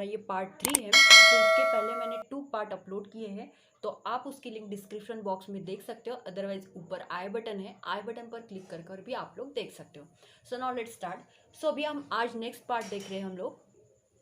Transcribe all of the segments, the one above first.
ये पार्ट 3 है। तो इसके पहले मैंने 2 पार्ट अपलोड किए हैं, तो आप उसकी लिंक डिस्क्रिप्शन बॉक्स में देख सकते हो। अदरवाइज ऊपर आई बटन है, आई बटन पर क्लिक कर कर भी आप लोग देख सकते हो। So now let's start. So अभी हम आज नेक्स्ट पार्ट देख रहे हैं हम लोग।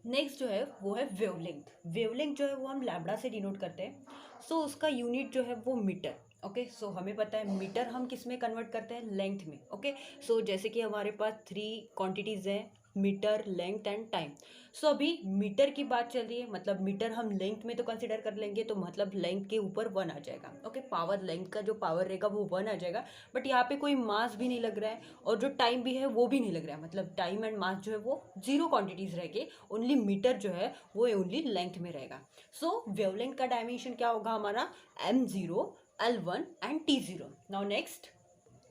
नेक्स्ट जो है वो है वेवलेंथ। वेवलेंथ जो है वो हम लैम्बडा से डिनोट करते हैं। सो उसका यूनिट जो है वो मीटर। ओके, सो हमें पता है मीटर हम किस में कन्वर्ट करते हैं, लेंथ में। ओके, सो जैसे कि हमारे पास 3 क्वांटिटीज़ हैं, मीटर, लेंथ एंड टाइम। सो अभी मीटर की बात चल रही है, मतलब मीटर हम लेंथ में तो कंसिडर कर लेंगे, तो मतलब लेंथ के ऊपर 1 आ जाएगा। ओके, पावर, लेंथ का जो पावर रहेगा वो 1 आ जाएगा। बट यहाँ पे कोई मास भी नहीं लग रहा है और जो टाइम भी है वो भी नहीं लग रहा है, मतलब टाइम एंड मास जो है वो 0 क्वांटिटीज रहेगी। ओनली मीटर जो है वो ओनली लेंथ में रहेगा। सो वेवलेंथ का डायमेंशन क्या होगा हमारा, m0, l1 and t0। Now next,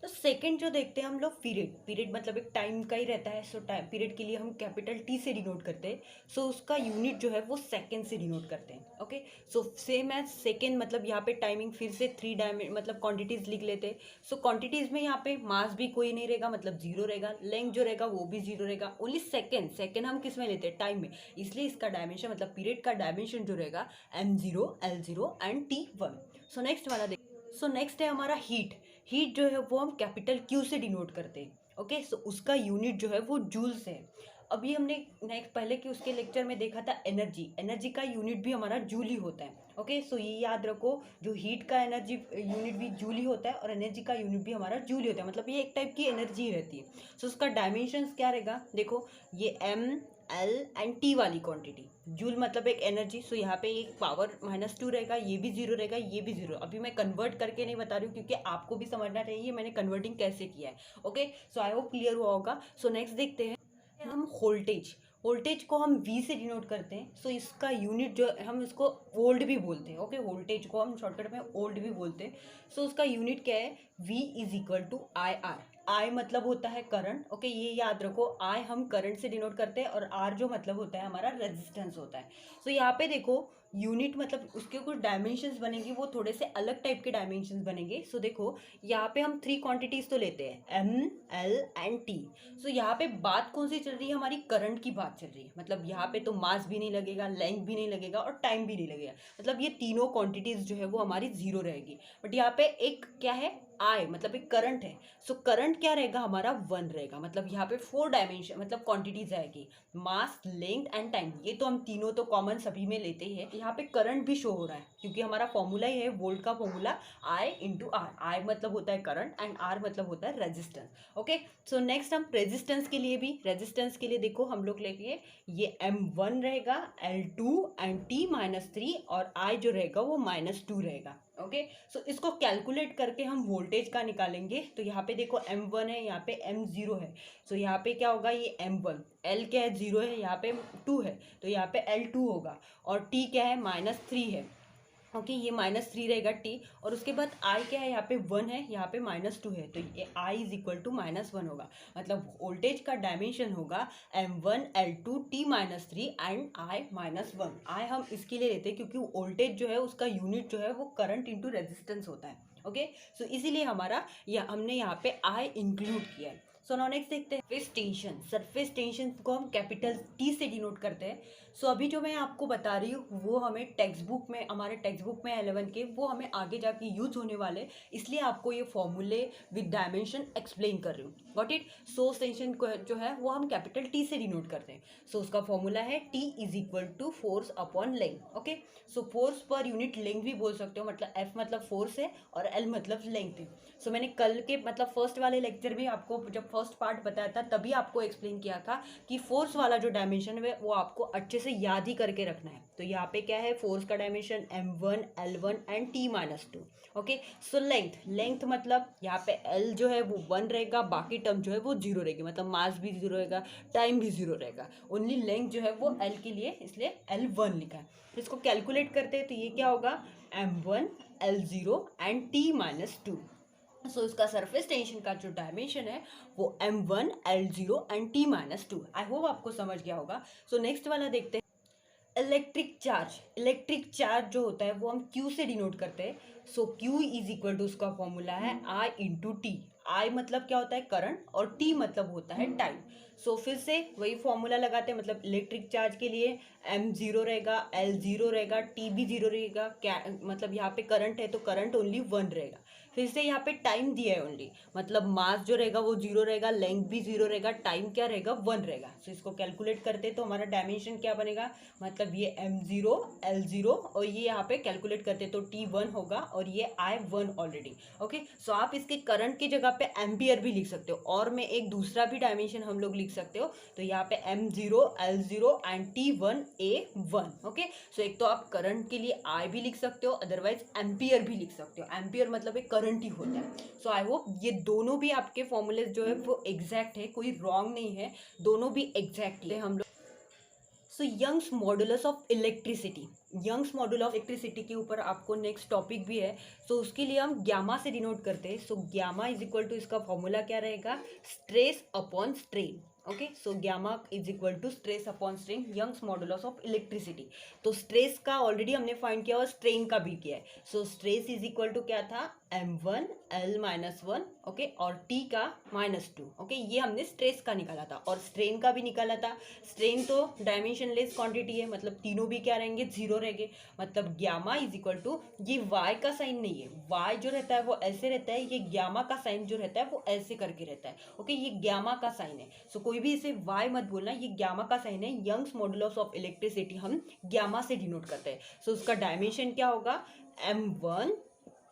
तो सेकंड जो देखते हैं हम लोग, पीरियड। पीरियड मतलब एक टाइम का ही रहता है। सो टाइम पीरियड के लिए हम कैपिटल टी से डिनोट करते हैं। सो उसका यूनिट जो है वो सेकंड से डिनोट करते हैं। Okay, so same as second, मतलब यहाँ पे टाइमिंग फिर से 3 मतलब क्वांटिटीज लिख लेते हैं। सो क्वांटिटीज में यहाँ पे मास भी कोई नहीं रहेगा, मतलब 0 रहेगा। लेंथ जो रहेगा वो भी 0 रहेगा। ओनली सेकेंड, सेकेंड हम किस में लेते हैं, टाइम में। इसलिए इसका डायमेंशन, मतलब पीरियड का डायमेंशन जो रहेगा m0, l0 and t1। So next वाला देख। सो नेक्स्ट है हमारा हीट। हीट जो है वो हम कैपिटल क्यू से डिनोट करते हैं। ओके, सो उसका यूनिट जो है वो जूल से है। अभी हमने नेक्स्ट पहले के उसके लेक्चर में देखा था एनर्जी। एनर्जी का यूनिट भी हमारा जूल ही होता है। ओके, सो ये याद रखो, जो हीट का एनर्जी यूनिट भी जूल ही होता है और एनर्जी का यूनिट भी हमारा जूल ही होता है, मतलब ये एक टाइप की एनर्जी रहती है। सो उसका डायमेंशंस क्या रहेगा, देखो ये एम, एल एंड टी वाली क्वांटिटी। जूल मतलब एक एनर्जी। सो यहाँ पे एक पावर -2 रहेगा, ये भी 0 रहेगा, ये भी 0। अभी मैं कन्वर्ट करके नहीं बता रही हूँ क्योंकि आपको भी समझना चाहिए मैंने कन्वर्टिंग कैसे किया है। Okay, so I hope clear हुआ होगा। सो नेक्स्ट देखते हैं हम वोल्टेज। वोल्टेज को हम V से डिनोट करते हैं। सो इसका यूनिट जो हम इसको वोल्ट भी बोलते हैं। ओके, वोल्टेज को हम शॉर्टकट में वोल्ट भी बोलते हैं। सो उसका यूनिट क्या है, V is equal to I R. I मतलब होता है करंट। ओके, ये याद रखो, आई हम करंट से डिनोट करते हैं और आर जो मतलब होता है हमारा रेजिस्टेंस होता है। सो यहाँ पे देखो यूनिट, मतलब उसके कुछ डायमेंशंस बनेंगे, वो थोड़े से अलग टाइप के डायमेंशंस बनेंगे। सो देखो यहाँ पे हम 3 क्वांटिटीज तो लेते हैं, एम, एल एंड टी। सो यहाँ पे बात कौन सी चल रही है, हमारी करंट की बात चल रही है। मतलब यहाँ पे तो मास भी नहीं लगेगा, लेंथ भी नहीं लगेगा और टाइम भी नहीं लगेगा, मतलब ये तीनों क्वांटिटीज जो है वो हमारी 0 रहेगी। बट यहाँ पे एक क्या है, आई, मतलब एक करंट है। सो करंट क्या रहेगा हमारा, 1 रहेगा। मतलब यहाँ पे 4 डायमेंशन, मतलब क्वांटिटीज आएगी, मास, लेंथ एंड टाइम। ये तो हम तीनों तो कॉमन सभी में लेते ही है। यहाँ पे करंट भी शो हो रहा है क्योंकि हमारा फॉर्मूला ही है वोल्ट का formula, I into R. I मतलब होता है करंट एंड आर मतलब होता है रेजिस्टेंस। ओके, सो नेक्स्ट हम रेजिस्टेंस के लिए भी, रेजिस्टेंस के लिए देखो हम लोग लेंगे ये M1 रहेगा, L2 एंड T-3 और I जो रहेगा वो -2 रहेगा। ओके, सो इसको कैलकुलेट करके हम वोल्टेज का निकालेंगे। तो यहाँ पे देखो M1 है, यहाँ पे M0 है। सो यहाँ पे क्या होगा, ये M1, L क्या है 0 है, यहाँ पे 2 है तो यहाँ पे L2 होगा और T क्या है -3 है। ओके, ये -3 रहेगा टी। और उसके बाद आई क्या है, यहाँ पे 1 है, यहाँ पे -2 है, तो ये आई इज इक्वल टू -1 होगा। मतलब वोल्टेज का डायमेंशन होगा M1, L2, T-3 and I -1। आई हम इसके लिए लेते हैं क्योंकि वोल्टेज जो है उसका यूनिट जो है वो करंट इंटू रेजिस्टेंस होता है। ओके, सो इसीलिए हमारा हमने यहाँ पे आई इंक्लूड किया है। सो नाउ नेक्स्ट देखते हैं सरफेस टेंशन। सरफेस टेंशन को हम कैपिटल टी से डिनोट करते हैं। सो अभी जो मैं आपको बता रही हूँ वो हमें टेक्स्ट बुक में, हमारे टेक्स्ट बुक में 11 के, वो हमें आगे जाके यूज होने वाले, इसलिए आपको ये फॉर्मूले विद डायमेंशन एक्सप्लेन कर रही हूँ। Got it. सोर्स टेंशन जो है वो हम कैपिटल टी से डिनोट करते हैं। सो उसका फॉर्मूला है T is equal to force upon length. Okay, so force पर यूनिट लेंथ भी बोल सकते हो, मतलब एफ मतलब फोर्स है और एल मतलब लेंथ है। सो मैंने कल के, मतलब फर्स्ट वाले लेक्चर में आपको जब फर्स्ट पार्ट बताया था तभी आपको एक्सप्लेन किया था कि फोर्स वाला जो डायमेंशन है वो आपको अच्छे से याद ही करके रखना है। तो यहाँ पे क्या है, फोर्स का dimension M1, L1 and T-2। Okay, so length, length मतलब यहाँ पे L जो है वो 1 रहेगा, बाकी टर्म जो है वो 0 रहेगी, मतलब मास भी 0 रहेगा, टाइम भी 0 रहेगा। ओनली लेंथ जो है वो L के लिए, इसलिए L1 लिखा है। इसको कैलकुलेट करते हैं तो ये क्या होगा, M1, L0 एंड T-2। सो इसका सरफेस टेंशन का जो डायमेंशन है वो M1, L0 and T-2। I hope आपको समझ गया होगा। सो नेक्स्ट वाला देखते हैं इलेक्ट्रिक चार्ज। इलेक्ट्रिक चार्ज जो होता है वो हम Q से डिनोट करते हैं। सो Q इज इक्वल टू, उसका फॉर्मूला है I इंटू टी। I मतलब क्या होता है, करंट, और T मतलब होता है टाइम। सो फिर से वही फॉर्मूला लगाते हैं, मतलब इलेक्ट्रिक चार्ज के लिए m0 रहेगा, l0 रहेगा, t भी 0 रहेगा, क्या मतलब यहाँ पे करंट है तो करंट ओनली 1 रहेगा। फिर से यहाँ पे टाइम दिया है ओनली, मतलब मास जो रहेगा वो 0 रहेगा, लेंथ भी 0 रहेगा, टाइम क्या रहेगा 1 रहेगा। सो इसको कैलकुलेट करते तो हमारा डायमेंशन क्या बनेगा, मतलब ये m0 l0 और ये यहाँ पे कैलकुलेट करते तो t1 होगा और ये I1 ऑलरेडी। ओके, सो आप इसके करंट की जगह पे एम्पियर भी लिख सकते हो, और मैं एक दूसरा भी डायमेंशन हम लोग लिख सकते हो, तो यहाँ पे m0 l0 and t1 a1। Okay, सो एक तो आप करंट के लिए I भी लिख सकते हो, अदरवाइज एम्पियर भी लिख सकते हो। एम्पियर मतलब एक करंट ही होता है। सो आई होप ये दोनों भी आपके फॉर्मूले जो है वो एग्जैक्ट है, कोई रॉन्ग नहीं है, दोनों भी एग्जैक्ट है हम लोग। So Young's modulus of electricity, Young's modulus of electricity के ऊपर आपको नेक्स्ट टॉपिक भी है। सो उसके लिए हम ग्यामा से डिनोट करते हैं। So gamma is equal to, इसका फॉर्मूला क्या रहेगा, stress upon strain. Okay, so gamma is equal to stress upon strain, Young's modulus of electricity. तो स्ट्रेस का ऑलरेडी हमने फाइंड किया और स्ट्रेन का भी किया है। So stress is equal to क्या था, m1 l-1, ओके, और t का -2। ओके, ये हमने स्ट्रेस का निकाला था और स्ट्रेन का भी निकाला था। स्ट्रेन तो डायमेंशनलेस क्वांटिटी है, मतलब तीनों भी क्या रहेंगे, 0 रहेंगे। मतलब ग्यामा इज इक्वल टू, ये y का साइन नहीं है, y जो रहता है वो ऐसे रहता है, ये ग्यामा का साइन जो रहता है वो ऐसे करके रहता है। ओके, ये ग्यामा का साइन है। सो कोई भी इसे y मत बोलना, ये ग्यामा का साइन है। यंग्स मॉडुलस ऑफ इलेक्ट्रिसिटी हम ग्यामा से डिनोट करते हैं। सो उसका डायमेंशन क्या होगा, m1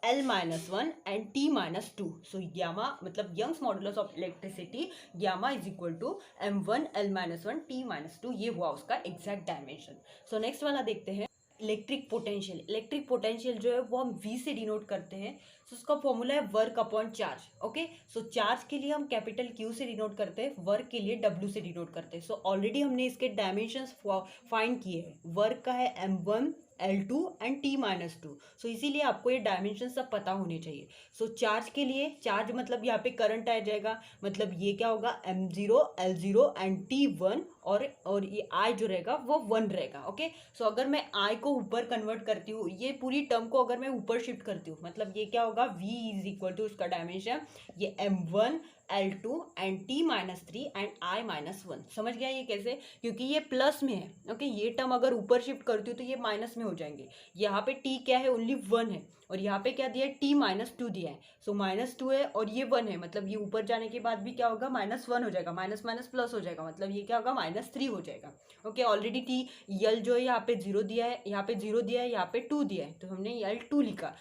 l-1 and t-2। So gamma मतलब Young's modulus of electricity, gamma is equal to m1 l-1 t-2, ये हुआ उसका एग्जैक्ट डायमेंशन। सो नेक्स्ट वाला देखते हैं, इलेक्ट्रिक पोटेंशियल। इलेक्ट्रिक पोटेंशियल जो है वो हम V से डिनोट करते हैं। सो उसका फॉर्मूला है वर्क अपॉन चार्ज। ओके, सो चार्ज के लिए हम कैपिटल Q से डिनोट करते हैं, वर्क के लिए W से डिनोट करते हैं। सो ऑलरेडी हमने इसके डायमेंशंस फाइंड किए हैं। वर्क का है m1 L2 एंड t-2। सो इसीलिए आपको ये डायमेंशन सब पता होने चाहिए। सो चार्ज के लिए, चार्ज मतलब यहाँ पे करंट आ जाएगा, मतलब ये क्या होगा, m0 l0 एंड t1, और ये I जो रहेगा वो 1 रहेगा। ओके, सो अगर मैं I को ऊपर कन्वर्ट करती हूँ, ये पूरी टर्म को अगर मैं ऊपर शिफ्ट करती हूँ, मतलब ये क्या होगा, V इज इक्वल टू उसका डायमेंशन, ये m1 L2 and t-3 and I-1। समझ गया ये कैसे, क्योंकि ये प्लस में है। ओके, ये टर्म अगर ऊपर शिफ्ट करती हूँ तो ये माइनस में हो जाएंगे। यहाँ पे t क्या है, ओनली 1 है, और यहाँ पे क्या दिया है, t-2 दिया है। सो -2 है और ये 1 है, मतलब ये ऊपर जाने के बाद भी क्या होगा, -1 हो जाएगा, माइनस माइनस प्लस हो जाएगा, मतलब ये क्या होगा, -3 हो जाएगा। ओके, ऑलरेडी टी यल जो है यहाँ पे 0 दिया है, यहाँ पे 0 दिया है, यहाँ पे 2 दिया है, तो हमने L2 लिखा।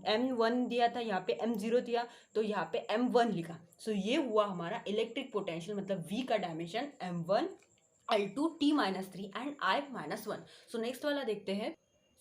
m1 दिया था, यहाँ पे m0 दिया, तो यहाँ पे m1 लिखा। सो ये हुआ हमारा इलेक्ट्रिक पोटेंशियल, मतलब V का dimension m1 L2 t-3 and I-1। So next वाला देखते हैं।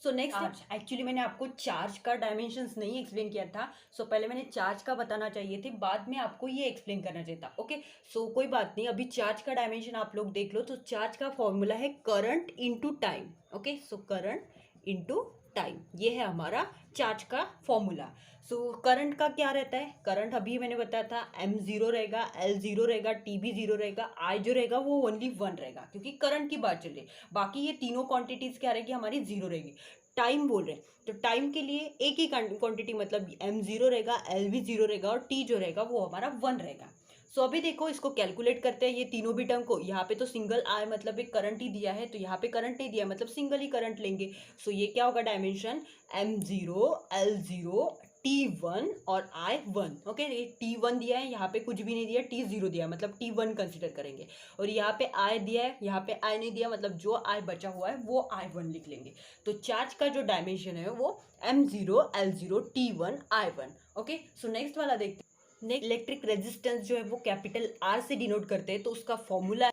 सो नेक्स्ट, एक्चुअली मैंने आपको चार्ज का डायमेंशंस नहीं एक्सप्लेन किया था। सो पहले मैंने चार्ज का बताना चाहिए थे, बाद में आपको ये एक्सप्लेन करना चाहिए था। ओके, सो कोई बात नहीं, अभी चार्ज का डायमेंशन आप लोग देख लो। तो चार्ज का फॉर्मूला है current into time. Okay, so current into time, ये है हमारा चार्ज का फॉर्मूला। सो करंट का क्या रहता है, करंट अभी मैंने बताया था m0 रहेगा, l0 रहेगा, t भी 0 रहेगा, I जो रहेगा वो ओनली 1 रहेगा, क्योंकि करंट की बात चल रही है। बाकी ये तीनों क्वांटिटीज क्या रहेगी, हमारी 0 रहेगी। टाइम बोल रहे हैं, तो टाइम के लिए एक ही क्वांटिटी, मतलब m0 रहेगा, l भी 0 रहेगा, और t जो रहेगा वो हमारा 1 रहेगा। सो अभी देखो, इसको कैलकुलेट करते हैं ये तीनों भी टर्म को। यहाँ पे तो सिंगल I मतलब एक करंट ही दिया है, तो यहाँ पे करंट नहीं दिया, मतलब सिंगल ही करंट लेंगे। सो ये क्या होगा, डायमेंशन m0 l0 t1 और I1। ओके, ये t1 दिया है, यहाँ पे कुछ भी नहीं दिया, t0 दिया, मतलब t1 कंसिडर करेंगे। और यहाँ पे I दिया है, यहाँ पे I नहीं दिया, मतलब जो I बचा हुआ है वो I1 लिख लेंगे। तो चार्ज का जो डायमेंशन है वो m0 l0 t1 I1। Okay, so next वाला देखते हैं। नेक्स्ट, इलेक्ट्रिक रेजिस्टेंस जो है वो कैपिटल R से डिनोट करते हैं। तो उसका formula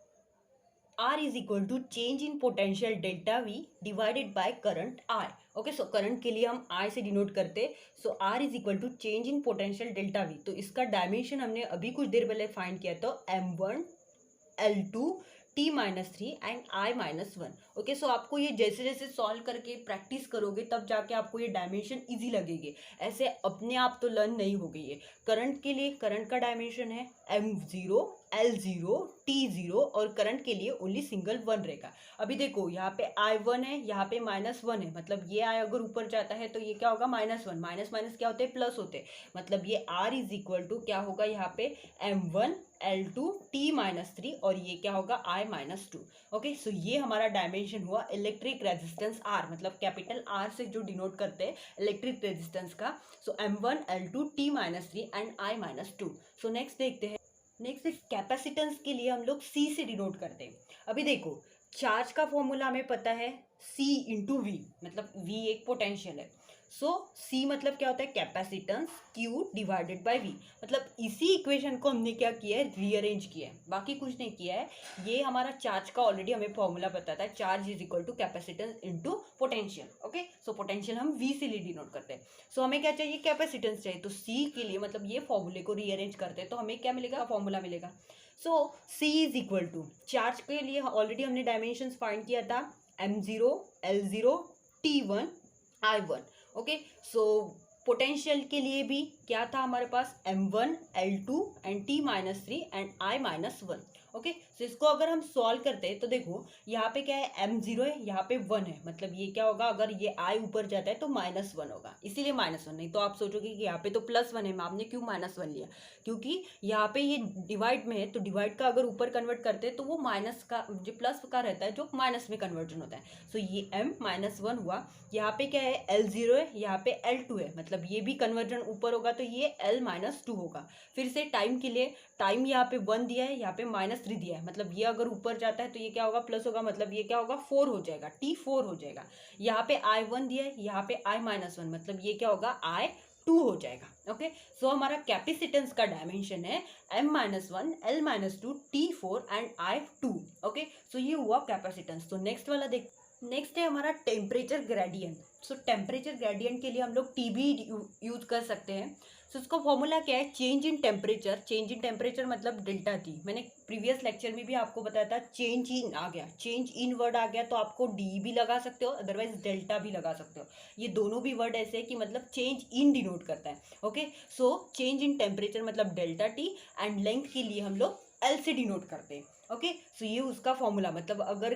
R is equal to change in potential delta V divided by current I। Okay, so current के लिए हम I से डिनोट करते हैं। So R is equal to change in potential delta V। तो इसका डायमेंशन हमने अभी कुछ देर पहले फाइंड किया, तो m1 l2 t-3 and I-1। Okay, सो आपको ये जैसे जैसे सॉल्व करके प्रैक्टिस करोगे तब जाके आपको ये डायमेंशन इजी लगेगी, ऐसे अपने आप तो लर्न नहीं होगी। ये करंट के लिए, करंट का डायमेंशन है M0 L0 T0 और करंट के लिए ओनली सिंगल 1 रहेगा। अभी देखो यहाँ पे I1 है, यहाँ पे -1 है, मतलब ये I अगर ऊपर जाता है तो ये क्या होगा -1, माइनस माइनस क्या होते हैं प्लस होते हैं, मतलब ये R इज इक्वल टू क्या होगा यहाँ पे M1 L2 T-3 और ये क्या होगा I-2। ओके, सो ये हमारा डायमेंशन हुआ इलेक्ट्रिक रेजिस्टेंस R, मतलब कैपिटल R से जो डिनोट करते हैं इलेक्ट्रिक रेजिस्टेंस का। सो M1 L2 T-3 and I-2। So next देखते हैं, नेक्स्ट कैपेसिटेंस के लिए हम लोग C से डिनोट करते हैं। अभी देखो चार्ज का फॉर्मूला हमें पता है C इंटू वी, मतलब V एक पोटेंशियल है। सो C मतलब क्या होता है capacitance Q divided by V, मतलब इसी इक्वेशन को हमने क्या किया है रीअरेंज किया है, बाकी कुछ नहीं किया है। ये हमारा चार्ज का ऑलरेडी हमें फॉर्मूला पता था, charge is equal to capacitance into potential. Okay, so potential हम V से डिनोट करते हैं। सो हमें क्या चाहिए कैपेसिटेंस चाहिए, तो C के लिए मतलब ये फॉर्मूले को रीअरेंज करते हैं तो हमें क्या मिलेगा फॉर्मूला मिलेगा। So C is equal to charge के लिए ऑलरेडी हमने डायमेंशंस फाइंड किया था M0 L0 T1 I1। Okay, so potential के लिए भी क्या था हमारे पास M1 L2 and T-3 and I-1। Okay, so इसको अगर हम सॉल्व करते हैं तो देखो यहाँ पे क्या है M0 है, यहाँ पे 1 है, मतलब ये क्या होगा अगर ये I ऊपर जाता है तो -1 होगा, इसीलिए -1। नहीं तो आप सोचोगे कि यहाँ पे तो +1 है, आपने क्यों -1 लिया, क्योंकि यहाँ पे ये डिवाइड में है, तो डिवाइड का अगर ऊपर कन्वर्ट करते हैं तो वो माइनस का जो प्लस का रहता है जो माइनस में कन्वर्जन होता है। सो ये M-1 हुआ, यहाँ पे क्या है L0 है, यहाँ पे L2 है, मतलब ये भी कन्वर्जन ऊपर होगा तो ये L-2 होगा। फिर से टाइम के लिए, टाइम यहाँ पे 1 दिया है, यहाँ पे -3 दिया है, मतलब ये अगर ऊपर जाता है तो ये क्या होगा प्लस होगा, मतलब ये क्या होगा 4 हो जाएगा, T4 हो जाएगा। यहाँ पे I1 दिया है, यहाँ पे I-1, मतलब ये क्या होगा I2 हो जाएगा। ओके, सो हमारा कैपेसिटेंस का डायमेंशन है M-1 L-2 T4 and I2। Okay, सो ये हुआ कैपेसिटेंस। तो नेक्स्ट वाला देख, नेक्स्ट है हमारा टेम्परेचर ग्रेडियंट। सो टेम्परेचर ग्रेडियंट के लिए हम लोग TB यूज कर सकते हैं। सो इसका फॉर्मूला क्या है change in temperature, change in temperature मतलब डेल्टा T। मैंने प्रीवियस लेक्चर में भी आपको बताया था चेंज इन आ गया, चेंज इन वर्ड आ गया तो आपको D भी लगा सकते हो, अदरवाइज डेल्टा भी लगा सकते हो। ये दोनों भी वर्ड ऐसे है कि मतलब चेंज इन डिनोट करता है। Okay, so change in temperature मतलब डेल्टा T एंड लेंथ के लिए हम लोग L से डिनोट करते हैं। ओके, सो ये उसका फॉर्मूला, मतलब अगर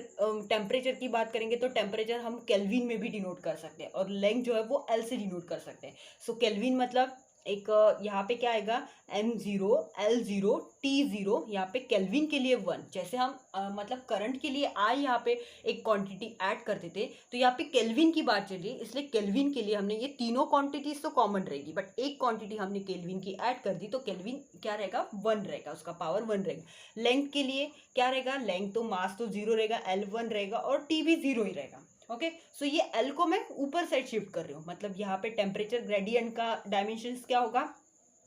टेम्परेचर की बात करेंगे तो टेम्परेचर हम केल्विन में भी डिनोट कर सकते हैं और लेंथ जो है वो L से डिनोट कर सकते हैं। सो केल्विन मतलब एक यहाँ पे क्या आएगा M0 L0 T0, यहाँ पे केल्विन के लिए 1, जैसे हम मतलब करंट के लिए I यहाँ पे एक क्वांटिटी ऐड करते थे तो यहाँ पे केल्विन की बात चल रही है, इसलिए केल्विन के लिए हमने ये तीनों क्वांटिटीज तो कॉमन रहेगी बट एक क्वांटिटी हमने केल्विन की ऐड कर दी तो केल्विन क्या रहेगा 1 रहेगा, उसका पावर 1 रहेगा। लेंथ के लिए क्या रहेगा, लेंथ तो मास तो 0 रहेगा, L1 रहेगा और T भी 0 ही रहेगा। ओके, सो ये L को मैं ऊपर साइड शिफ्ट कर रही हूँ, मतलब यहाँ पे टेम्परेचर ग्रेडियंट का डायमेंशंस क्या होगा,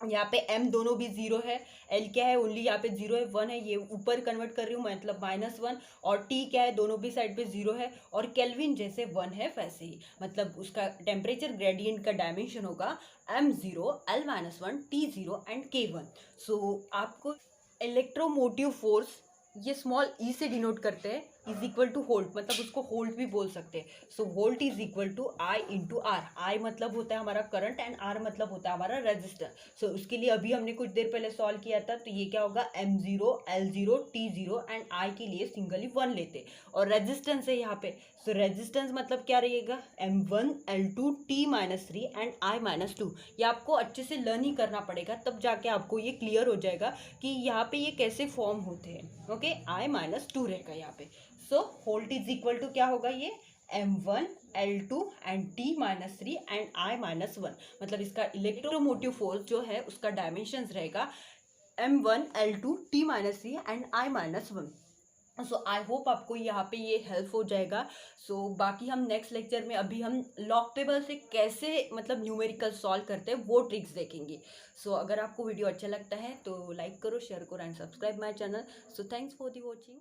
यहाँ पे M दोनों भी 0 है, L क्या है ओनली यहाँ पे 0 है, 1 है, ये ऊपर कन्वर्ट कर रही हूँ मतलब -1, और T क्या है दोनों भी साइड पे 0 है, और केल्विन जैसे 1 है वैसे ही, मतलब उसका टेम्परेचर ग्रेडियंट का डायमेंशन होगा M0 L-1 T0 and K1। सो आपको इलेक्ट्रोमोटिव फोर्स ये स्मॉल ई से डिनोट करते हैं इज इक्वल टू वोल्ट, मतलब उसको वोल्ट भी बोल सकते हैं। So volt is equal to I into R, I मतलब होता है हमारा करंट एंड आर मतलब होता है हमारा रेजिस्टर। सो उसके लिए अभी हमने कुछ देर पहले सॉल्व किया था, तो ये क्या होगा M0 L0 T0 and I के लिए सिंगली 1 लेते, और रेजिस्टेंस है यहाँ पे। सो रेजिस्टेंस मतलब क्या रहेगा M1 L2 T-3 and I-2। ये आपको अच्छे से लर्न ही करना पड़ेगा, तब जाके आपको ये क्लियर हो जाएगा कि यहाँ पे ये कैसे फॉर्म होते हैं। ओके, I-2 रहेगा यहाँ पे। सो वोल्ट इज इक्वल टू क्या होगा ये M1 L2 and T-3 and I-1, मतलब इसका इलेक्ट्रोमोटिव फोर्स जो है उसका डायमेंशंस रहेगा M1 L2 T-3 and I-1। So I hope आपको यहाँ पे ये हेल्प हो जाएगा। सो बाकी हम नेक्स्ट लेक्चर में अभी हम लॉग टेबल से कैसे मतलब न्यूमेरिकल सॉल्व करते हैं वो ट्रिक्स देखेंगे। सो अगर आपको वीडियो अच्छा लगता है तो लाइक करो, शेयर करो and subscribe my channel. So thanks for the watching.